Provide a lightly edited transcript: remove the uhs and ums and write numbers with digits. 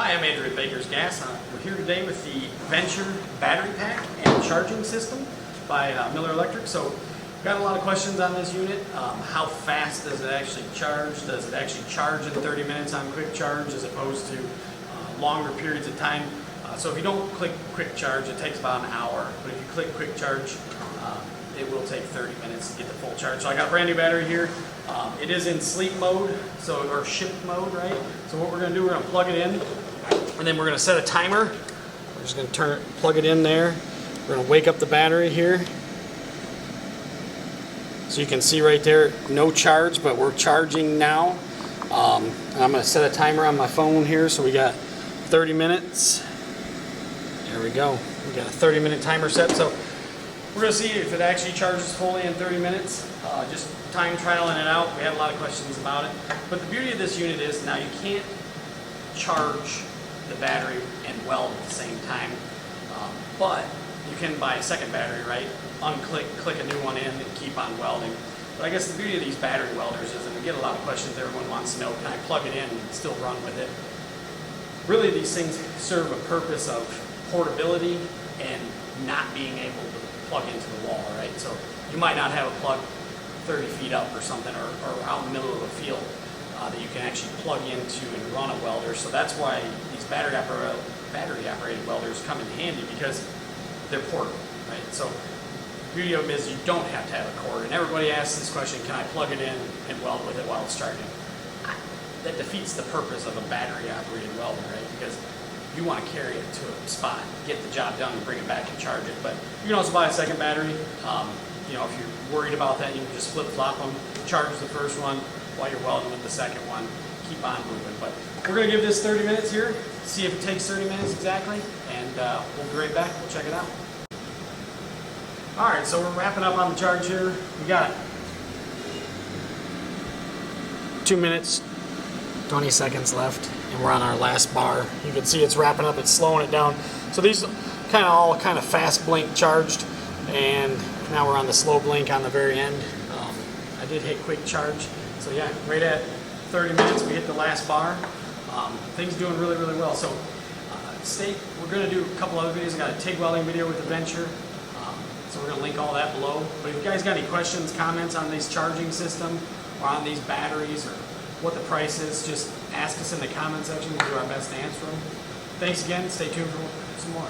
Hi, I'm Andrew at Baker's Gas. We're here today with the Venture battery pack and charging system by Miller Electric. So, got a lot of questions on this unit. How fast does it actually charge? Does it actually charge in 30 minutes on QuickCharge as opposed to longer periods of time? So if you don't click QuickCharge, it takes about an hour. But if you click QuickCharge, it will take 30 minutes to get the full charge. So I got a brand new battery here. It is in sleep mode, or shift mode, right? So what we're going to do, we're going to plug it in, and then we're going to set a timer. We're just going to plug it in there. We're going to wake up the battery here. So you can see right there, no charge, but we're charging now. And I'm going to set a timer on my phone here. So we got 30 minutes. There we go. We got a 30-minute timer set. So we're going to see if it actually charges fully in 30 minutes. Just time trialing it out. We had a lot of questions about it. But the beauty of this unit is now you can't charge the battery and weld at the same time. But you can buy a second battery, right? Unclick, click a new one in, and keep on welding. But I guess the beauty of these battery welders is that we get a lot of questions. Everyone wants to know, can I plug it in and still run with it? Really, these things serve a purpose of portability and not being able to plug into the wall, right? So you might not have a plug 30 feet up or something, or out in the middle of a field that you can actually plug into and run a welder. So that's why these battery operated welders come in handy, because they're portable, right? So the beauty of them is you don't have to have a cord. And everybody asks this question, can I plug it in and weld with it while it's charging? That defeats the purpose of a battery operated welder, right? Because you want to carry it to a spot, get the job done, and bring it back and charge it. But you can also buy a second battery. If you're worried about that, you can just flip-flop them, charge the first one while you're welding with the second one, keep on moving. But we're going to give this 30 minutes here, see if it takes 30 minutes exactly, and we'll be right back. We'll check it out. All right, so we're wrapping up on the charge here. We got 2 minutes, 20 seconds left, and we're on our last bar. You can see it's wrapping up, it's slowing it down. So these all fast blink charged, and now we're on the slow blink on the very end. I did hit quick charge, so yeah, right at 30 minutes we hit the last bar. Things doing really, really well. So we're going to do a couple other videos. I got a TIG welding video with the Venture, so we're going to link all that below. But if you guys got any questions, comments on this charging system or on these batteries, or what the price is, just ask us in the comment section. We'll do our best to answer them. Thanks again. Stay tuned for some more.